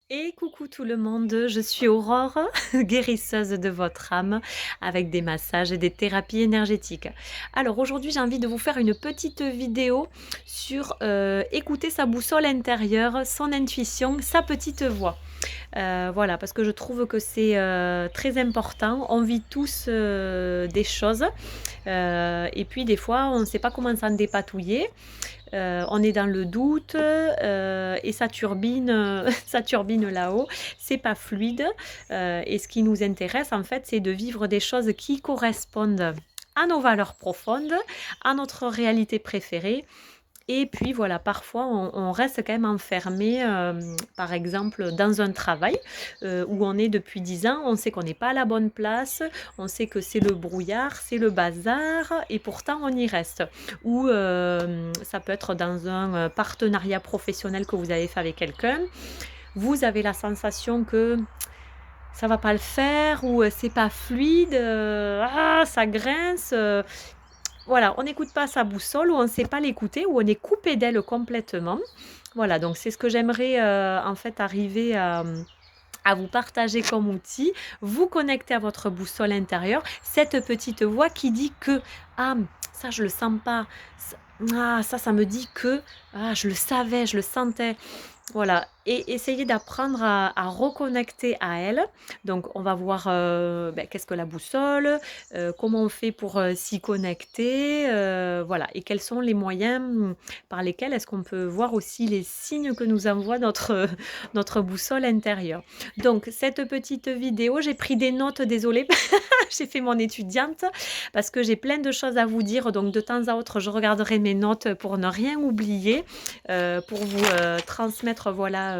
Et coucou tout le monde, je suis Aurore, guérisseuse de votre âme, avec des massages et des thérapies énergétiques. Alors aujourd'hui, j'ai envie de vous faire une petite vidéo sur écouter sa boussole intérieure, son intuition, sa petite voix. Voilà, parce que je trouve que c'est très important. On vit tous des choses et puis des fois, on ne sait pas comment s'en dépatouiller. On est dans le doute et ça turbine, ça turbine là-haut. C'est pas fluide. Et ce qui nous intéresse, en fait, c'est de vivre des choses qui correspondent à nos valeurs profondes, à notre réalité préférée. Et puis voilà, parfois on reste quand même enfermé, par exemple dans un travail où on est depuis 10 ans, on sait qu'on n'est pas à la bonne place, on sait que c'est le brouillard, c'est le bazar et pourtant on y reste. Ou ça peut être dans un partenariat professionnel que vous avez fait avec quelqu'un, vous avez la sensation que ça va pas le faire ou c'est pas fluide, ça grince. Voilà, on n'écoute pas sa boussole ou on ne sait pas l'écouter ou on est coupé d'elle complètement. Voilà, donc c'est ce que j'aimerais, en fait arriver à vous partager comme outil, vous connecter à votre boussole intérieure, cette petite voix qui dit que: «Ah, ça je le sens pas, ç ça me dit que, je le savais, je le sentais». Voilà et essayer d'apprendre à reconnecter à elle. Donc on va voir, qu'est-ce que la boussole? Comment on fait pour, s'y connecter? Voilà et quels sont les moyens, par lesquels est-ce qu'on peut voir aussi les signes que nous envoie notre, notre boussole intérieure? Donc cette petite vidéo, j'ai pris des notes, désolée, j'ai fait mon étudiante parce que j'ai plein de choses à vous dire, donc de temps à autre, je regarderai mes notes pour ne rien oublier, pour vous, transmettre voilà,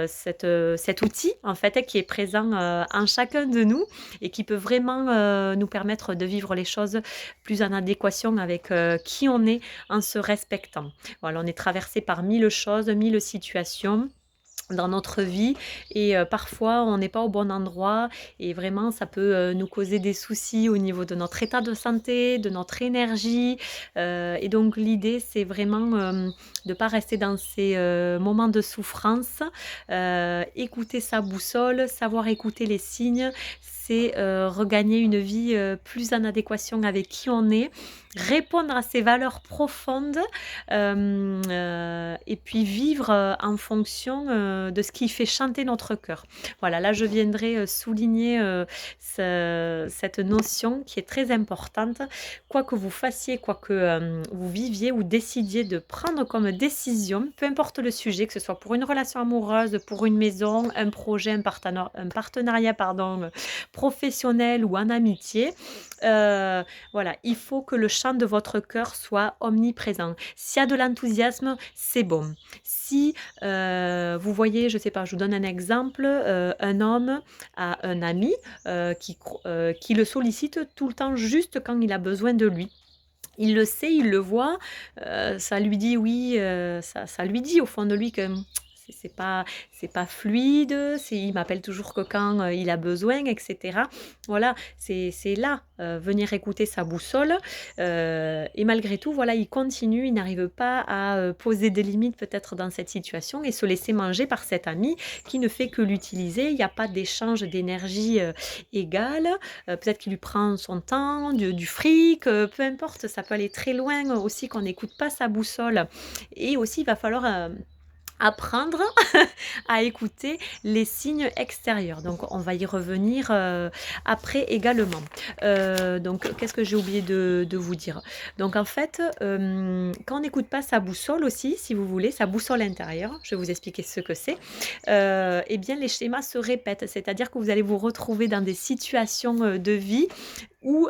cet outil en fait, qui est présent, en chacun de nous et qui peut vraiment, nous permettre de vivre les choses plus en adéquation avec, qui on est en se respectant. Voilà, on est traversé par 1000 choses, 1000 situations dans notre vie et parfois on n'est pas au bon endroit et vraiment ça peut, nous causer des soucis au niveau de notre état de santé, de notre énergie, et donc l'idée c'est vraiment, de pas rester dans ces, moments de souffrance, écouter sa boussole, savoir écouter les signes, c'est, regagner une vie, plus en adéquation avec qui on est, répondre à ses valeurs profondes, et puis vivre, en fonction, de ce qui fait chanter notre cœur. Voilà, là je viendrai, souligner, cette notion qui est très importante. Quoi que vous fassiez, quoi que, vous viviez ou décidiez de prendre comme décision, peu importe le sujet, que ce soit pour une relation amoureuse, pour une maison, un projet, un partenariat pardon, professionnel ou en amitié, voilà, il faut que le chant de votre cœur soit omniprésent. S'il y a de l'enthousiasme, c'est bon. Si, vous voyez, je sais pas, je vous donne un exemple, un homme a un ami, qui le sollicite tout le temps juste quand il a besoin de lui. Il le sait, il le voit, ça lui dit oui, ça lui dit au fond de lui que c'est pas fluide, il m'appelle toujours que quand, il a besoin et cetera. Voilà, c'est là, venir écouter sa boussole, et malgré tout, voilà, il continue, il n'arrive pas à, poser des limites peut-être dans cette situation et se laisser manger par cet ami qui ne fait que l'utiliser. Il y a pas d'échange d'énergie, égale. Peut-être qu'il lui prend son temps, du fric, peu importe, ça peut aller très loin aussi qu'on n'écoute pas sa boussole et aussi il va falloir, apprendre à écouter les signes extérieurs. Donc on va y revenir, après également. Donc qu'est-ce que j'ai oublié de vous dire? Donc en fait, quand on n'écoute pas sa boussole aussi, si vous voulez, sa boussole intérieure, je vais vous expliquer ce que c'est, et bien les schémas se répètent. C'est-à-dire que vous allez vous retrouver dans des situations, de vie où,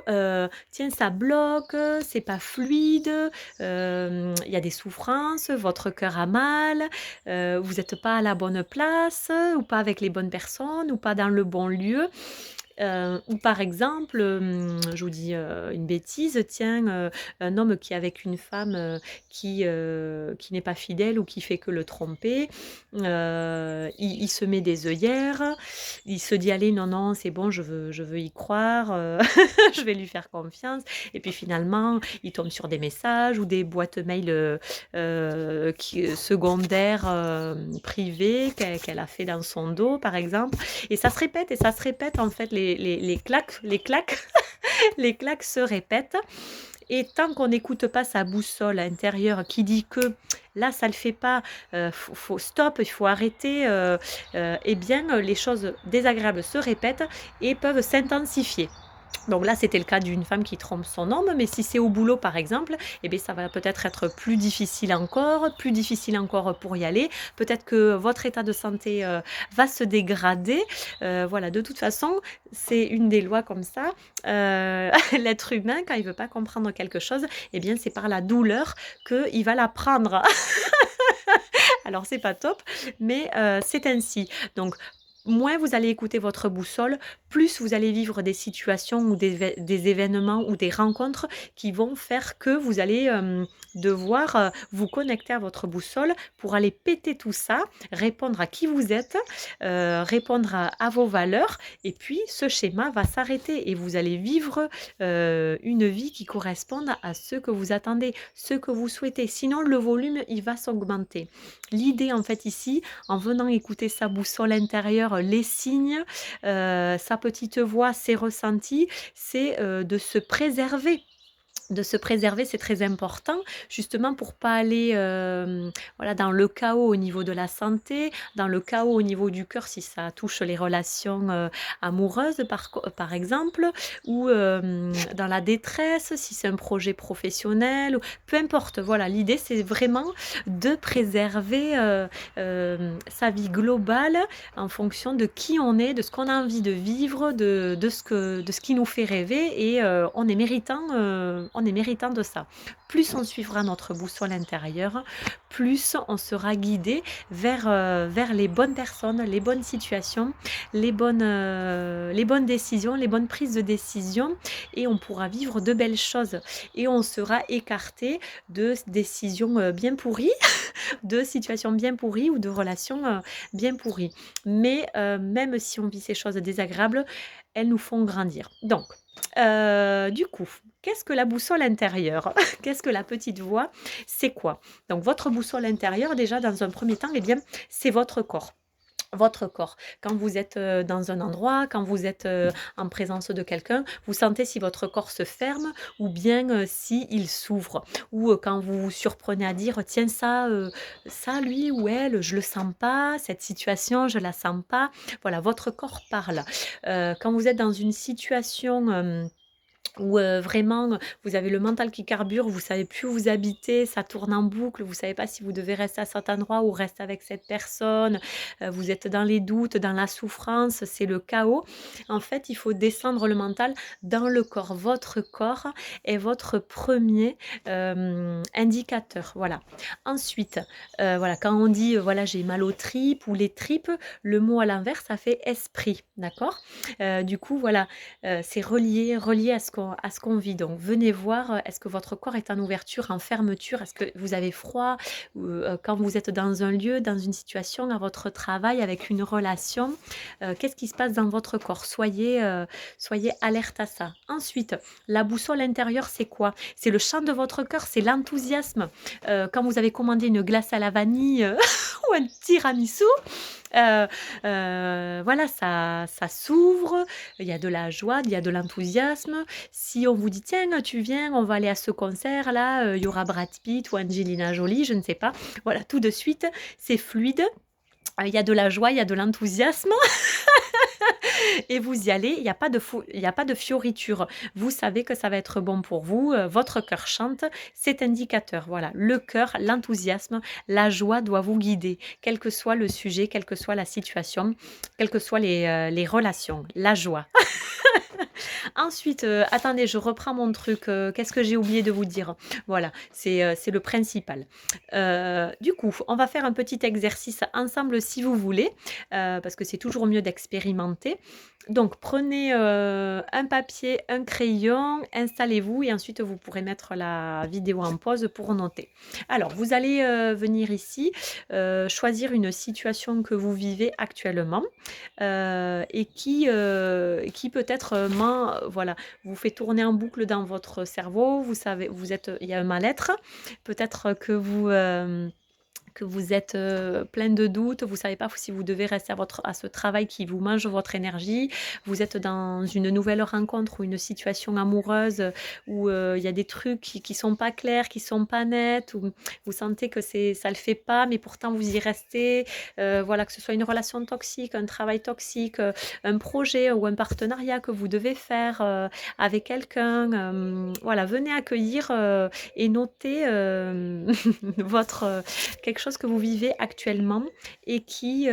tiens ça bloque, c'est pas fluide, il y a des souffrances, votre cœur a mal, vous êtes pas à la bonne place, ou pas avec les bonnes personnes, ou pas dans le bon lieu Ou par exemple, je vous dis, une bêtise, tiens, un homme qui est avec une femme, qui n'est pas fidèle ou qui fait que le tromper, il se met des œillères, il se dit: «Allez, non, non, c'est bon, je veux y croire, je vais lui faire confiance» et puis finalement, il tombe sur des messages ou des boîtes mail, secondaires, privées qu'elle a fait dans son dos, par exemple et ça se répète en fait les claques les claques se répètent et tant qu'on n'écoute pas sa boussole intérieure qui dit que là ça le fait pas, faut stop, il faut arrêter, et bien, les choses désagréables se répètent et peuvent s'intensifier. Donc là, c'était le cas d'une femme qui trompe son homme, mais si c'est au boulot, par exemple, eh beh, ça va peut-être être plus difficile encore pour y aller. Peut-être que votre état de santé, va se dégrader. Voilà, de toute façon, c'est une des lois comme ça. L'être humain, quand il veut pas comprendre quelque chose, eh bien, c'est par la douleur qu'il va l'apprendre. Alors c'est pas top, mais c'est ainsi. Donc moins vous allez écouter votre boussole, plus vous allez vivre des situations ou des événements ou des rencontres qui vont faire que vous allez, devoir, vous connecter à votre boussole pour aller péter tout ça, répondre à qui vous êtes, répondre à vos valeurs et puis ce schéma va s'arrêter et vous allez vivre, une vie qui corresponde à ce que vous attendez, ce que vous souhaitez. Sinon le volume, il va s'augmenter. L'idée en fait ici, en venant écouter sa boussole intérieure, les signes, sa petite voix, ses ressentis, c'est, de se préserver. De se préserver, c'est très important, justement pour pas aller, voilà, dans le chaos au niveau de la santé, dans le chaos au niveau du cœur si ça touche les relations, amoureuses par exemple, ou, dans la détresse si c'est un projet professionnel ou peu importe. Voilà, l'idée c'est vraiment de préserver, sa vie globale en fonction de qui on est, de ce qu'on a envie de vivre, de ce qui nous fait rêver et on est méritant de ça. Plus on suivra notre boussole intérieure, plus on sera guidé vers les bonnes personnes, les bonnes situations, les bonnes décisions, les bonnes prises de décision et on pourra vivre de belles choses et on sera écarté de décisions, bien pourries, de situations bien pourries ou de relations, bien pourries. Mais, même si on vit ces choses désagréables, elles nous font grandir. Donc, du coup, qu'est-ce que la boussole intérieure? Qu'est-ce que la petite voix? C'est quoi? Donc votre boussole intérieure déjà dans un premier temps, eh bien, c'est votre corps. Votre corps. Quand vous êtes, dans un endroit, quand vous êtes, en présence de quelqu'un, vous sentez si votre corps se ferme ou bien, s'il s'ouvre. Ou, quand vous vous surprenez à dire: «Tiens ça lui ou elle, je le sens pas, cette situation, je la sens pas». Voilà, votre corps parle. Quand vous êtes dans une situation, où, vraiment, vous avez le mental qui carbure, vous savez plus où vous habitez, ça tourne en boucle, vous savez pas si vous devez rester à cet endroit ou rester avec cette personne, vous êtes dans les doutes, dans la souffrance, c'est le chaos. En fait, il faut descendre le mental dans le corps. Votre corps est votre premier indicateur, voilà. Ensuite, voilà, quand on dit, voilà: «J'ai mal aux tripes» ou les tripes, le mot à l'envers, ça fait esprit, d'accord? Du coup, voilà, c'est relié à ce qu'on vit. Donc venez voir, est-ce que votre corps est en ouverture, en fermeture? Est-ce que vous avez froid? Ou, quand vous êtes dans un lieu, dans une situation, à votre travail, avec une relation, qu'est-ce qui se passe dans votre corps? Soyez alerte à ça. Ensuite, la boussole intérieure, c'est quoi? C'est le chant de votre cœur, c'est l'enthousiasme. Quand vous avez commandé une glace à la vanille, ou un tiramisu, heu voilà, ça s'ouvre, il y a de la joie, il y a de l'enthousiasme. Si on vous dit: «Tiens, tu viens, on va aller à ce concert-là, il y aura Brad Pitt ou Angelina Jolie», je ne sais pas. Voilà, tout de suite, c'est fluide, il y a de la joie, il y a de l'enthousiasme et vous y allez, il y a pas de fioriture. Vous savez que ça va être bon pour vous, votre cœur chante, c'est indicateur. Voilà, le cœur, l'enthousiasme, la joie doit vous guider, quel que soit le sujet, quelle que soit la situation, quelles que soient les relations. La joie. Ensuite, attendez, je reprends mon truc, qu'est-ce que j'ai oublié de vous dire? Voilà, c'est le principal. Du coup, on va faire un petit exercice ensemble si vous voulez, parce que c'est toujours mieux d'expérimenter. Donc prenez, un papier, un crayon, installez-vous et ensuite vous pourrez mettre la vidéo en pause pour noter. Alors vous allez, venir ici, choisir une situation que vous vivez actuellement, et qui peut-être, voilà, vous fait tourner en boucle dans votre cerveau. Vous savez, il y a un mal-être. Peut-être que vous êtes, plein de doutes, vous savez pas si vous devez rester à ce travail qui vous mange votre énergie. Vous êtes dans une nouvelle rencontre ou une situation amoureuse, où, il y a des trucs qui sont pas clairs, qui sont pas nets, ou vous sentez que ça le fait pas, mais pourtant vous y restez. Voilà, que ce soit une relation toxique, un travail toxique, un projet ou un partenariat que vous devez faire, avec quelqu'un, voilà, venez accueillir, et noter, votre, quelque chose que vous vivez actuellement et qui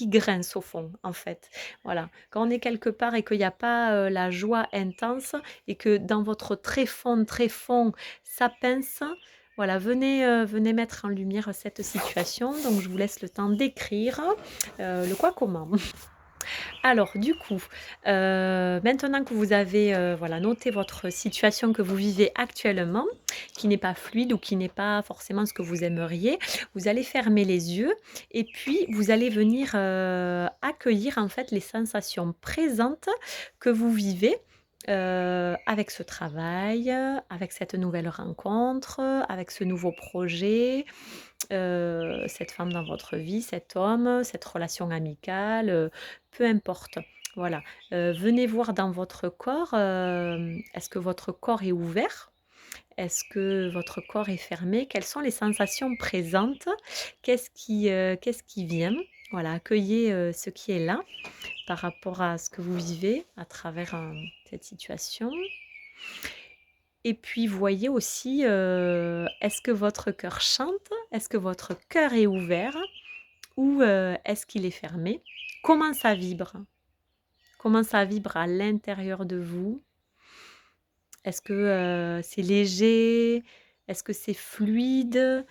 grince au fond, en fait. Voilà. Quand on est quelque part et qu'il y a pas, la joie intense et que dans votre très fond, ça pince, voilà, venez mettre en lumière cette situation. Donc je vous laisse le temps d'écrire, le quoi, comment. Alors du coup, maintenant que vous avez, voilà, noté votre situation que vous vivez actuellement, qui n'est pas fluide ou qui n'est pas forcément ce que vous aimeriez, vous allez fermer les yeux et puis vous allez venir, accueillir en fait les sensations présentes que vous vivez, avec ce travail, avec cette nouvelle rencontre, avec ce nouveau projet, cette femme dans votre vie, cet homme, cette relation amicale, peu importe. Voilà, venez voir dans votre corps, est-ce que votre corps est ouvert? Est-ce que votre corps est fermé? Quelles sont les sensations présentes? Qu'est-ce qui vient? Voilà, accueillez, ce qui est là, par rapport à ce que vous vivez à travers, cette situation. Et puis voyez aussi, est-ce que votre cœur chante? Est-ce que votre cœur est ouvert? Ou, est-ce qu'il est fermé? Comment ça vibre? Comment ça vibre à l'intérieur de vous? Est-ce que, c'est léger? Est-ce que c'est fluide?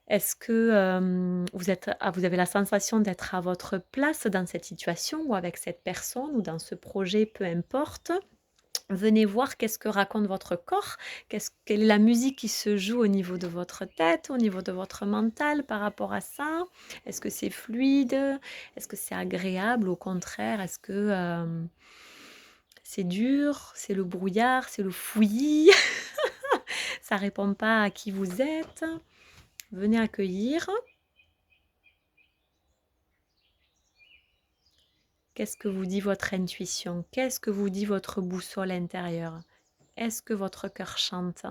Est-ce que, vous avez la sensation d'être à votre place dans cette situation ou avec cette personne ou dans ce projet, peu importe? Venez voir qu'est-ce que raconte votre corps, quelle est la musique qui se joue au niveau de votre tête, au niveau de votre mental par rapport à ça? Est-ce que c'est fluide? Est-ce que c'est agréable? Au contraire, est-ce que, c'est dur? C'est le brouillard? C'est le fouillis? Ça répond pas à qui vous êtes? Venez accueillir. Qu'est-ce que vous dit votre intuition? Qu'est-ce que vous dit votre boussole intérieure? Est-ce que votre cœur chante?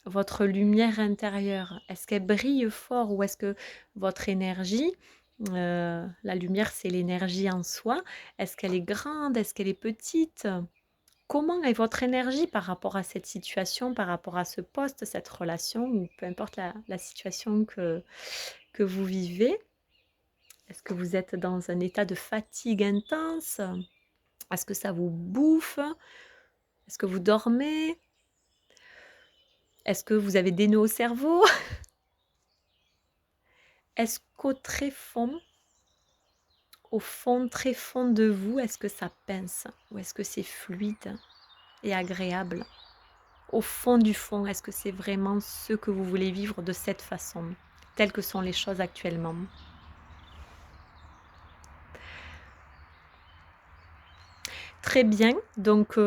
Votre lumière intérieure, est-ce qu'elle brille fort ou est-ce que votre énergie, la lumière c'est l'énergie en soi, est-ce qu'elle est grande? Est-ce qu'elle est petite? Comment est votre énergie par rapport à cette situation, par rapport à ce poste, cette relation ou peu importe la situation que vous vivez? Est-ce que vous êtes dans un état de fatigue intense? Est-ce que ça vous bouffe? Est-ce que vous dormez? Est-ce que vous avez des nœuds au cerveau? Est-ce qu'au très fond, au fond, très fond de vous, est-ce que ça pince? Ou est-ce que c'est fluide et agréable? Au fond du fond, est-ce que c'est vraiment ce que vous voulez vivre de cette façon, telles que sont les choses actuellement? Très bien, donc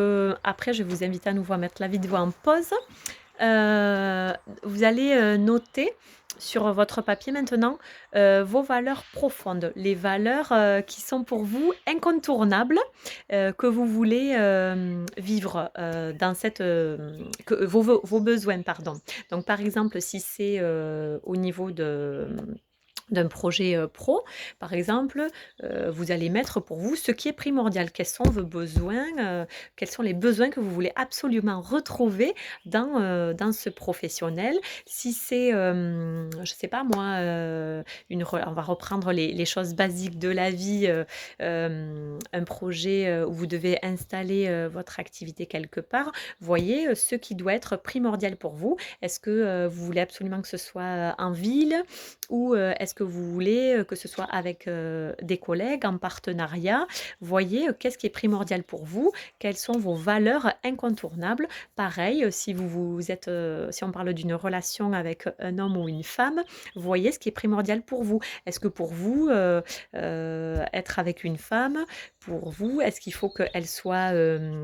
après je vais vous inviter à nouveau à mettre la vidéo en pause. Heu, vous allez, noter sur votre papier maintenant, vos valeurs profondes, les valeurs, qui sont pour vous incontournables, que vous voulez, vivre, dans cette, que vos besoins, pardon. Donc par exemple, si c'est, au niveau d'un projet pro, par exemple, vous allez mettre pour vous ce qui est primordial. Quels sont vos besoins, quels sont les besoins que vous voulez absolument retrouver dans ce professionnel. Si c'est, je ne sais pas moi, on va reprendre les choses basiques de la vie, un projet où vous devez installer votre activité quelque part, voyez ce qui doit être primordial pour vous. Est-ce que vous voulez absolument que ce soit en ville, ou est-ce que vous voulez que ce soit avec des collègues, en partenariat? Voyez qu'est-ce qui est primordial pour vous, quelles sont vos valeurs incontournables. Pareil, si vous êtes, si on parle d'une relation avec un homme ou une femme, voyez ce qui est primordial pour vous. Est-ce que pour vous, être avec une femme, pour vous, est-ce qu'il faut qu'elle soit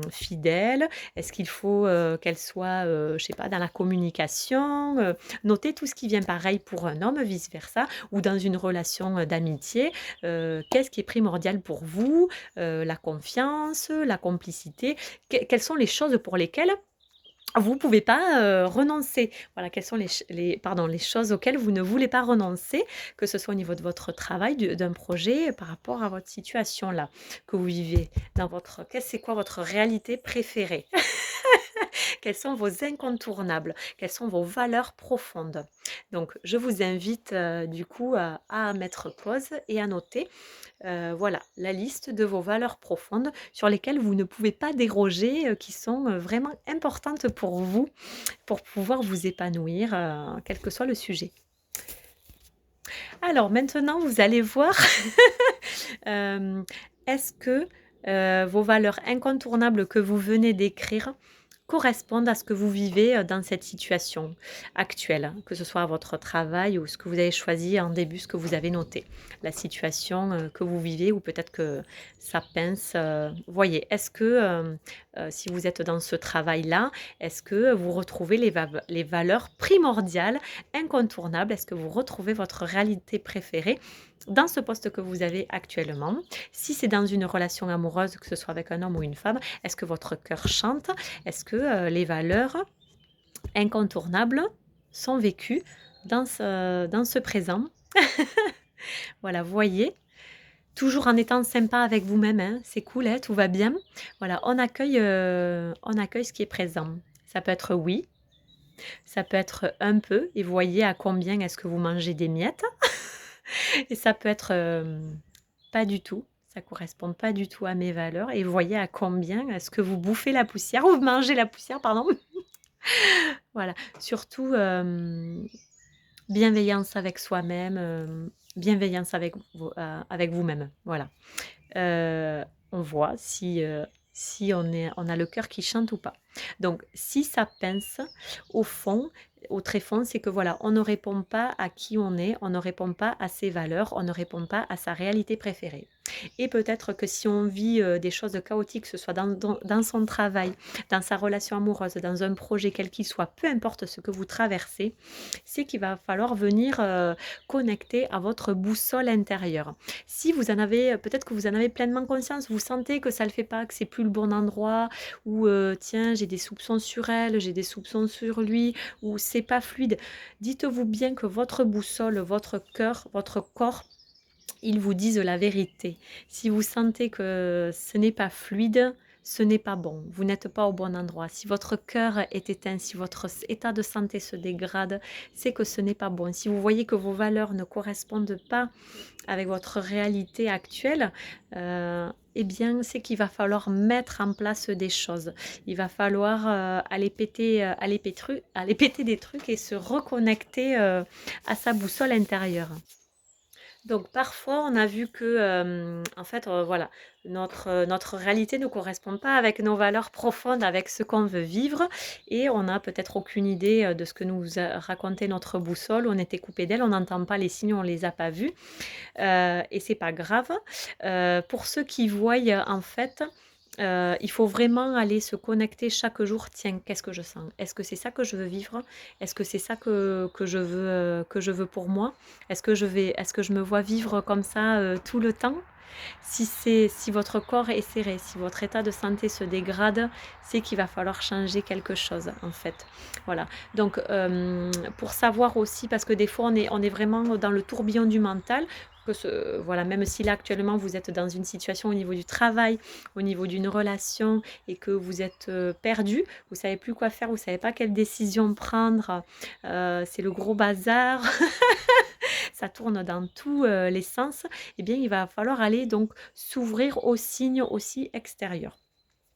fidèle? Est-ce qu'il faut qu'elle soit, je sais pas, dans la communication? Notez tout ce qui vient. Pareil pour un homme, vice-versa, ou dans une relation d'amitié. Qu'est-ce qui est primordial pour vous? La confiance, la complicité. Quelles sont les choses pour lesquelles vous ne pouvez pas renoncer? Voilà, quelles sont les choses auxquelles vous ne voulez pas renoncer, que ce soit au niveau de votre travail, d'un projet, par rapport à votre situation là, que vous vivez dans votre... C'est quoi votre réalité préférée? Quels sont vos incontournables? Quelles sont vos valeurs profondes? Donc, je vous invite du coup à mettre pause et à noter, voilà, la liste de vos valeurs profondes sur lesquelles vous ne pouvez pas déroger, qui sont vraiment importantes pour vous, pour pouvoir vous épanouir, quel que soit le sujet. Alors maintenant, vous allez voir, est-ce que vos valeurs incontournables que vous venez d'écrire correspondent à ce que vous vivez dans cette situation actuelle, hein, que ce soit à votre travail ou ce que vous avez choisi en début, ce que vous avez noté, la situation que vous vivez, ou peut-être que ça pince. Voyez, est-ce que si vous êtes dans ce travail-là, est-ce que vous retrouvez les valeurs primordiales, incontournables? Est-ce que vous retrouvez votre réalité préférée dans ce poste que vous avez actuellement? Si c'est dans une relation amoureuse, que ce soit avec un homme ou une femme, est-ce que votre cœur chante? Est-ce que les valeurs incontournables sont vécues dans ce présent? Voilà, voyez, toujours en étant sympa avec vous-même, hein, c'est cool, hein, tout va bien. Voilà, on accueille ce qui est présent. Ça peut être oui, ça peut être un peu, et voyez à combien est-ce que vous mangez des miettes. Et ça peut être pas du tout, ça correspond pas du tout à mes valeurs, et voyez à combien est-ce que vous bouffez la poussière, ou vous mangez la poussière, pardon. Voilà, surtout bienveillance avec soi-même, bienveillance avec vous-même, voilà. On voit si on a le cœur qui chante ou pas. Donc si ça pince, au fond, au tréfonds, c'est que voilà, on ne répond pas à qui on est, on ne répond pas à ses valeurs, on ne répond pas à sa réalité préférée. Et peut-être que si on vit des choses chaotiques, que ce soit dans son travail, dans sa relation amoureuse, dans un projet quel qu'il soit, peu importe ce que vous traversez, c'est qu'il va falloir venir connecter à votre boussole intérieure. Si vous en avez, peut-être que vous en avez pleinement conscience, vous sentez que ça ne le fait pas, que c'est plus le bon endroit, ou tiens, j'ai des soupçons sur elle, j'ai des soupçons sur lui, ou c'est pas fluide. Dites-vous bien que votre boussole, votre cœur, votre corps, ils vous disent la vérité. Si vous sentez que ce n'est pas fluide, ce n'est pas bon. Vous n'êtes pas au bon endroit. Si votre cœur est éteint, si votre état de santé se dégrade, c'est que ce n'est pas bon. Si vous voyez que vos valeurs ne correspondent pas avec votre réalité actuelle, eh bien, c'est qu'il va falloir mettre en place des choses. Il va falloir aller péter des trucs et se reconnecter à sa boussole intérieure. Donc parfois, on a vu que, en fait, voilà, notre réalité ne correspond pas avec nos valeurs profondes, avec ce qu'on veut vivre, et on n'a peut-être aucune idée, de ce que nous a raconté notre boussole. On était coupé d'elle, on n'entend pas les signes, on les a pas vus, et c'est pas grave. Pour ceux qui voient, en fait, Il faut vraiment aller se connecter chaque jour. Tiens, qu'est-ce que je sens? Est-ce que c'est ça que je veux vivre? Est-ce que c'est ça que je veux pour moi? Est-ce que je me vois vivre comme ça tout le temps? Si votre corps est serré, si votre état de santé se dégrade, c'est qu'il va falloir changer quelque chose, en fait. Voilà. Donc, pour savoir aussi, parce que des fois, on est vraiment dans le tourbillon du mental, voilà, même si là, actuellement, vous êtes dans une situation au niveau du travail, au niveau d'une relation, et que vous êtes perdu, vous savez plus quoi faire, vous savez pas quelle décision prendre, c'est le gros bazar. Ça tourne dans tous les sens, eh bien, il va falloir aller donc s'ouvrir aux signes aussi extérieurs.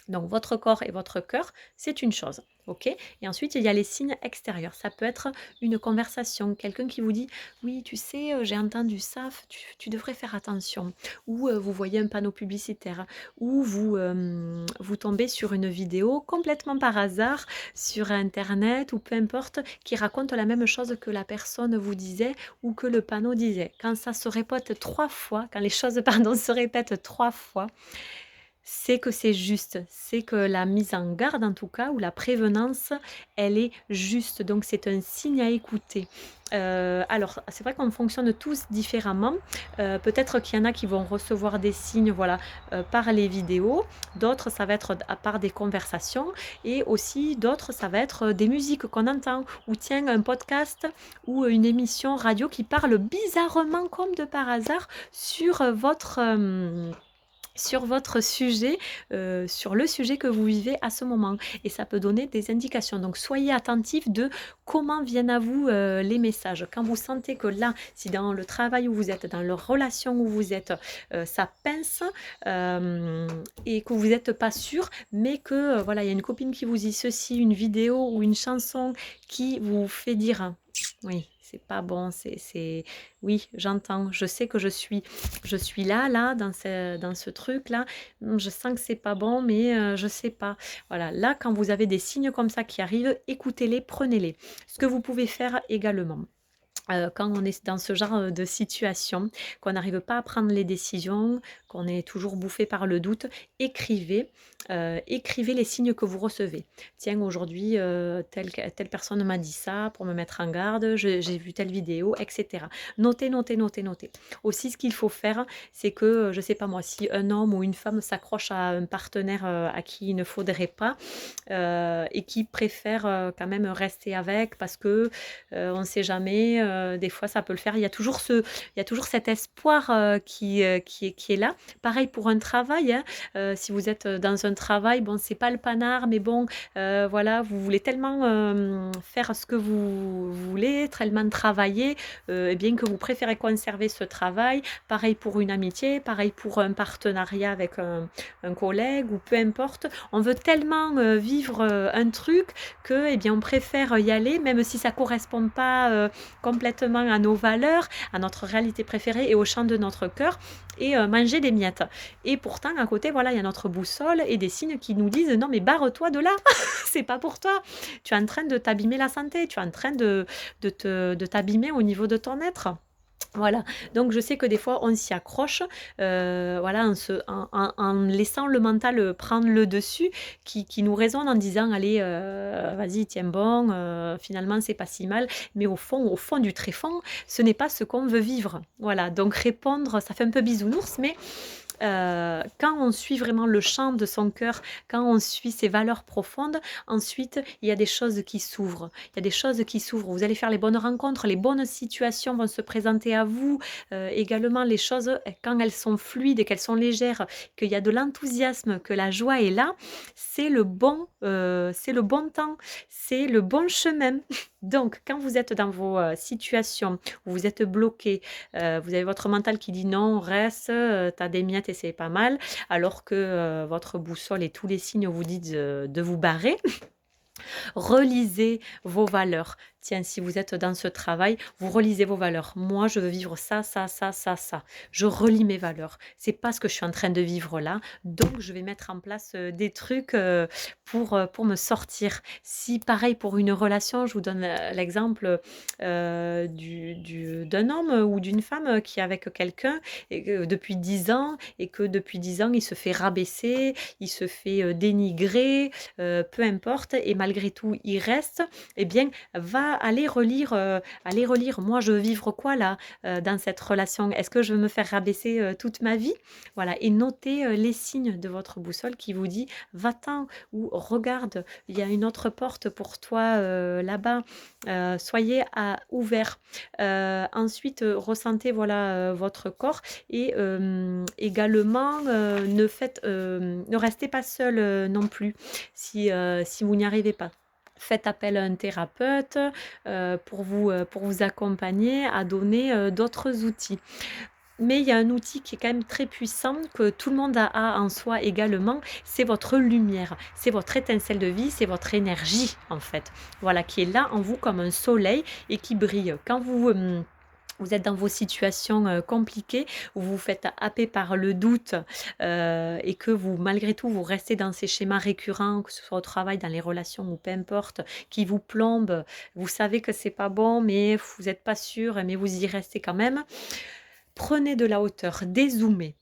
Donc votre corps et votre cœur, c'est une chose, OK? Et ensuite, il y a les signes extérieurs. Ça peut être une conversation, quelqu'un qui vous dit: «Oui, tu sais, j'ai entendu ça, tu devrais faire attention». Ou, vous voyez un panneau publicitaire, ou vous tombez sur une vidéo complètement par hasard sur internet ou peu importe, qui raconte la même chose que la personne vous disait ou que le panneau disait. Quand ça se répète 3 fois, quand les choses, pardon, se répètent 3 fois, c'est que c'est juste, c'est que la mise en garde en tout cas ou la prévenance, elle est juste, donc c'est un signe à écouter. Alors c'est vrai qu'on fonctionne tous différemment, peut-être qu'il y en a qui vont recevoir des signes, voilà, par les vidéos, d'autres ça va être à part des conversations et aussi d'autres ça va être, des musiques qu'on entend ou tiens un podcast ou une émission radio qui parle bizarrement comme de par hasard sur, sur votre sujet, sur le sujet que vous vivez à ce moment et ça peut donner des indications. Donc soyez attentifs de comment viennent à vous, les messages. Quand vous sentez que là, si dans le travail où vous êtes, dans la relation où vous êtes, ça pince, hem et que vous êtes pas sûr, mais que, voilà, il y a une copine qui vous dit ceci, une vidéo ou une chanson qui vous fait dire: «Oui, c'est pas bon, oui, j'entends, je sais que je suis là, dans ce truc-là, je sens que c'est pas bon, mais je sais pas. Voilà, là, quand vous avez des signes comme ça qui arrivent, écoutez-les, prenez-les. Ce que vous pouvez faire également, quand on est dans ce genre, de situation, qu'on n'arrive pas à prendre les décisions, qu'on est toujours bouffé par le doute, écrivez, écrivez les signes que vous recevez. «Tiens, aujourd'hui, telle personne m'a dit ça pour me mettre en garde, j'ai vu telle vidéo» et cetera. Notez, notez, notez, notez. Aussi, ce qu'il faut faire, c'est que, je sais pas moi, si un homme ou une femme s'accroche à un partenaire, à qui il ne faudrait pas, et qui préfère, quand même rester avec parce que, on ne sait jamais, des fois ça peut le faire. Il y a toujours cet espoir, qui est là. Pareil pour un travail, hein, si vous êtes, dans un travail, bon c'est pas le panard, mais bon, voilà, vous voulez tellement, faire ce que vous voulez, tellement travailler, et bien que vous préférez conserver ce travail. Pareil pour une amitié, pareil pour un partenariat avec un collègue ou peu importe. On veut tellement, vivre, un truc que, eh bien, on préfère y aller même si ça correspond pas, complètement à nos valeurs, à notre réalité préférée et au chant de notre cœur et manger des miettes. Et pourtant à côté, voilà, il y a notre boussole et des signes qui nous disent: «Non mais barre-toi de là, c'est pas pour toi. Tu es en train de t'abîmer la santé, tu es en train de t'abîmer au niveau de ton être». Voilà, donc je sais que des fois on s'y accroche, voilà, en laissant le mental, prendre le dessus, qui nous résonne en disant: «Allez, vas-y, tiens bon, finalement c'est pas si mal». Mais au fond du tréfonds, ce n'est pas ce qu'on veut vivre. Voilà, donc répondre, ça fait un peu bisounours, mais quand on suit vraiment le chant de son cœur, quand on suit ses valeurs profondes, ensuite, il y a des choses qui s'ouvrent. Il y a des choses qui s'ouvrent. Vous allez faire les bonnes rencontres, les bonnes situations vont se présenter à vous. Également, les choses, quand elles sont fluides et qu'elles sont légères, qu'il y a de l'enthousiasme, que la joie est là, c'est le bon temps, c'est le bon chemin. Donc, quand vous êtes dans vos situations où vous êtes bloqué, vous avez votre mental qui dit: «Non, reste, tu as des miettes et c'est pas mal», alors que, votre boussole et tous les signes vous disent, de vous barrer. Relisez vos valeurs. Tiens, si vous êtes dans ce travail, vous relisez vos valeurs. Moi, je veux vivre ça, ça, ça, ça, ça. Je relis mes valeurs. C'est pas ce que je suis en train de vivre là. Donc, je vais mettre en place des trucs pour me sortir. Si, pareil, pour une relation, je vous donne l'exemple d'un homme ou d'une femme qui est avec quelqu'un et depuis 10 ans et que depuis 10 ans, il se fait rabaisser, il se fait dénigrer, peu importe, et malgré tout, il reste, eh bien, va aller relire. Moi, je veux vivre quoi là dans cette relation? Est-ce que je veux me faire rabaisser toute ma vie? Voilà, et notez les signes de votre boussole qui vous dit va-t'en ou regarde, il y a une autre porte pour toi là-bas. Soyez ouverts. Ensuite, ressentez voilà votre corps et également ne restez pas seul non plus si vous n'y arrivez pas. Faites appel à un thérapeute pour vous accompagner à donner d'autres outils. Mais il y a un outil qui est quand même très puissant, que tout le monde a en soi également, c'est votre lumière, c'est votre étincelle de vie, c'est votre énergie en fait. Voilà, qui est là en vous comme un soleil et qui brille. Quand vous êtes dans vos situations compliquées, où vous vous faites happer par le doute et que vous, malgré tout, vous restez dans ces schémas récurrents, que ce soit au travail, dans les relations ou peu importe, qui vous plombent. Vous savez que c'est pas bon, mais vous n'êtes pas sûr, mais vous y restez quand même. Prenez de la hauteur, dézoomez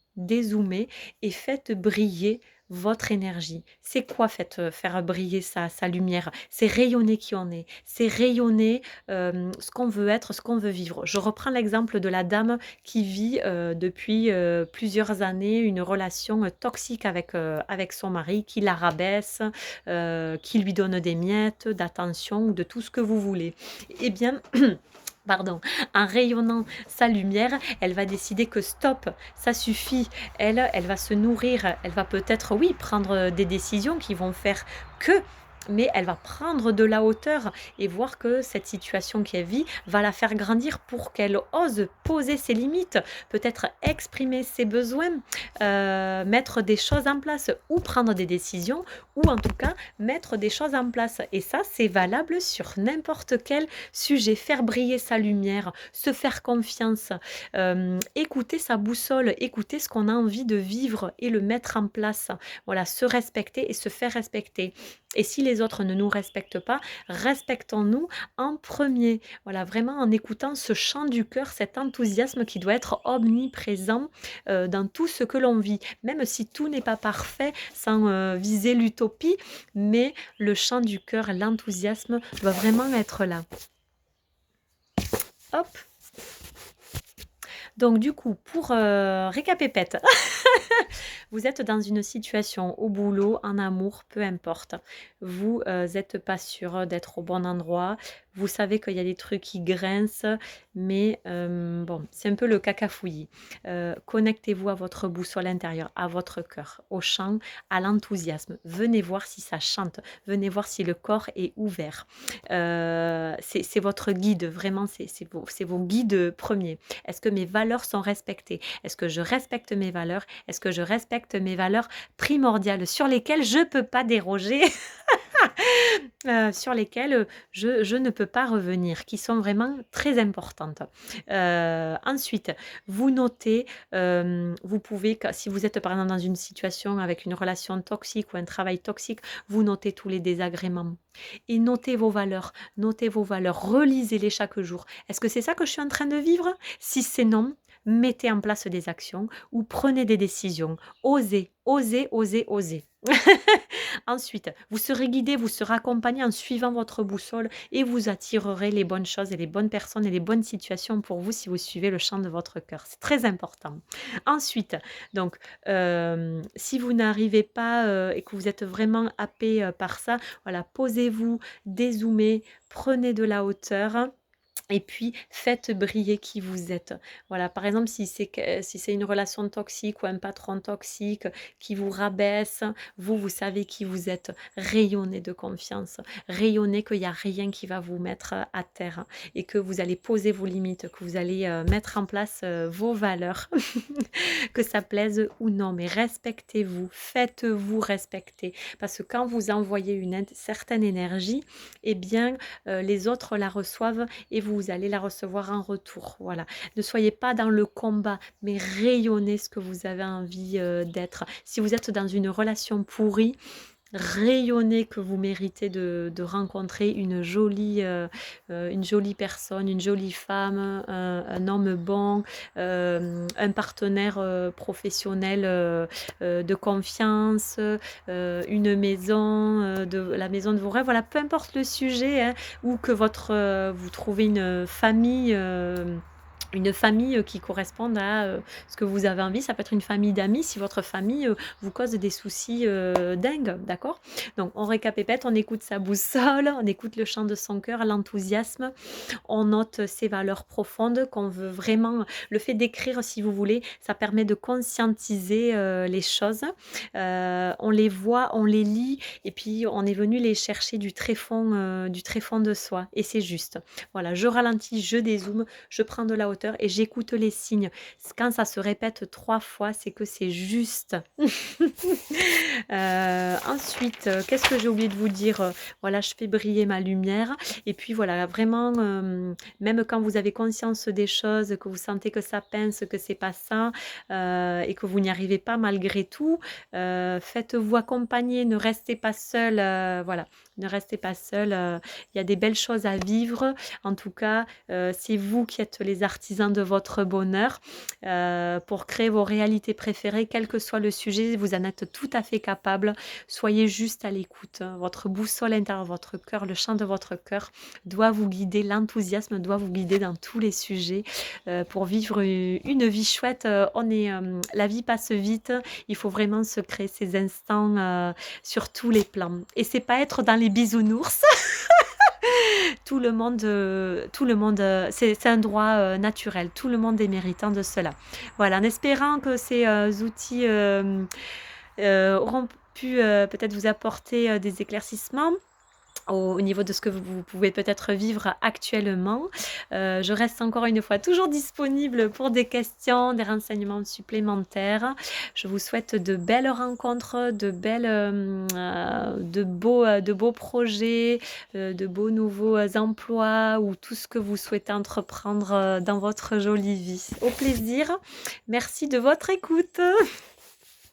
et faites briller votre énergie. C'est quoi faire briller sa lumière? C'est rayonner qui on est, c'est rayonner ce qu'on veut être, ce qu'on veut vivre. Je reprends l'exemple de la dame qui vit depuis plusieurs années une relation toxique avec son mari, qui la rabaisse, qui lui donne des miettes d'attention ou de tout ce que vous voulez. Eh bien, pardon, en rayonnant sa lumière, elle va décider que stop, ça suffit. Elle va se nourrir, elle va peut-être, oui, prendre des décisions qui vont faire que, mais elle va prendre de la hauteur et voir que cette situation qu'elle vit va la faire grandir pour qu'elle ose poser ses limites, peut-être exprimer ses besoins, mettre des choses en place ou prendre des décisions ou en tout cas mettre des choses en place. Et ça, c'est valable sur n'importe quel sujet. Faire briller sa lumière, se faire confiance, écouter sa boussole, écouter ce qu'on a envie de vivre et le mettre en place. Voilà, se respecter et se faire respecter. Et si les autres ne nous respectent pas, respectons-nous en premier. Voilà, vraiment en écoutant ce chant du cœur, cet enthousiasme qui doit être omniprésent dans tout ce que l'on vit. Même si tout n'est pas parfait, sans viser l'utopie, mais le chant du cœur, l'enthousiasme doit vraiment être là. Hop. Donc du coup, pour récapépète, vous êtes dans une situation au boulot, en amour, peu importe. Vous n'êtes pas sûr d'être au bon endroit. Vous savez qu'il y a des trucs qui grincent, mais bon, c'est un peu le cacafouillis. Connectez-vous à votre boussole intérieure, à votre cœur, au chant, à l'enthousiasme. Venez voir si ça chante. Venez voir si le corps est ouvert. C'est votre guide, vraiment, c'est vos guides premiers. Est-ce que mes valeurs sont respectées? Est-ce que je respecte mes valeurs? Est-ce que je respecte mes valeurs primordiales sur lesquelles je ne peux pas déroger? Sur lesquelles je ne peux pas revenir, qui sont vraiment très importantes. Ensuite, vous notez, vous pouvez, si vous êtes par exemple dans une situation avec une relation toxique ou un travail toxique, vous notez tous les désagréments. Et notez vos valeurs, relisez-les chaque jour. Est-ce que c'est ça que je suis en train de vivre? Si c'est non, mettez en place des actions ou prenez des décisions. Osez, osez, osez, osez. Ensuite, vous serez guidé, vous serez accompagné en suivant votre boussole et vous attirerez les bonnes choses et les bonnes personnes et les bonnes situations pour vous si vous suivez le chant de votre cœur. C'est très important. Ensuite, donc, si vous n'arrivez pas et que vous êtes vraiment happé par ça, voilà, posez-vous, dézoomez, prenez de la hauteur. et puis faites briller qui vous êtes. Voilà, par exemple, si c'est une relation toxique ou un patron toxique qui vous rabaisse, vous, vous savez qui vous êtes. Rayonnez de confiance, rayonnez qu'il y a rien qui va vous mettre, à terre et que vous allez poser vos limites, que vous allez, mettre en place, vos valeurs, que ça plaise ou non. Mais respectez-vous, faites-vous respecter parce que quand vous envoyez une certaine énergie, eh bien, les autres la reçoivent et vous allez la recevoir en retour. Voilà. Ne soyez pas dans le combat, mais rayonnez ce que vous avez envie d'être. Si vous êtes dans une relation pourrie, rayonnez que vous méritez de rencontrer une jolie personne, une jolie femme, un homme bon, un partenaire professionnel de confiance, une maison, la maison de vos rêves, voilà, peu importe le sujet, hein, ou que vous trouvez une famille qui corresponde à ce que vous avez envie. Ça peut être une famille d'amis si votre famille vous cause des soucis dingues, d'accord? Donc on récapépète, on écoute sa boussole, on écoute le chant de son cœur, l'enthousiasme, on note ses valeurs profondes qu'on veut vraiment. Le fait d'écrire, si vous voulez, ça permet de conscientiser les choses. On les voit, on les lit, et puis on est venu les chercher du très fond de soi. Et c'est juste. Voilà, je ralentis, je dézoome, je prends de la hauteur et j'écoute les signes. Quand ça se répète 3 fois, c'est que c'est juste. Ensuite, qu'est-ce que j'ai oublié de vous dire? Voilà, je fais briller ma lumière et puis voilà, vraiment, même quand vous avez conscience des choses, que vous sentez que ça pince, que c'est pas ça, et que vous n'y arrivez pas malgré tout, faites-vous accompagner, ne restez pas seul, voilà, ne restez pas seul, il y a des belles choses à vivre. En tout cas, c'est vous qui êtes les artisans de votre bonheur, pour créer vos réalités préférées, quel que soit le sujet, vous en êtes tout à fait capable. Soyez juste à l'écoute. Votre boussole intérieure, votre cœur, le chant de votre cœur doit vous guider, l'enthousiasme doit vous guider dans tous les sujets pour vivre une vie chouette. La vie passe vite, il faut vraiment se créer ces instants sur tous les plans. Et c'est pas être dans les bisounours. Tout le monde, c'est un droit naturel. Tout le monde est méritant de cela. Voilà, en espérant que ces outils auront pu peut-être vous apporter des éclaircissements au niveau de ce que vous pouvez peut-être vivre actuellement. Je reste encore une fois toujours disponible pour des questions, des renseignements supplémentaires. Je vous souhaite de belles rencontres, de beaux projets, de beaux nouveaux emplois ou tout ce que vous souhaitez entreprendre dans votre jolie vie. Au plaisir. Merci de votre écoute.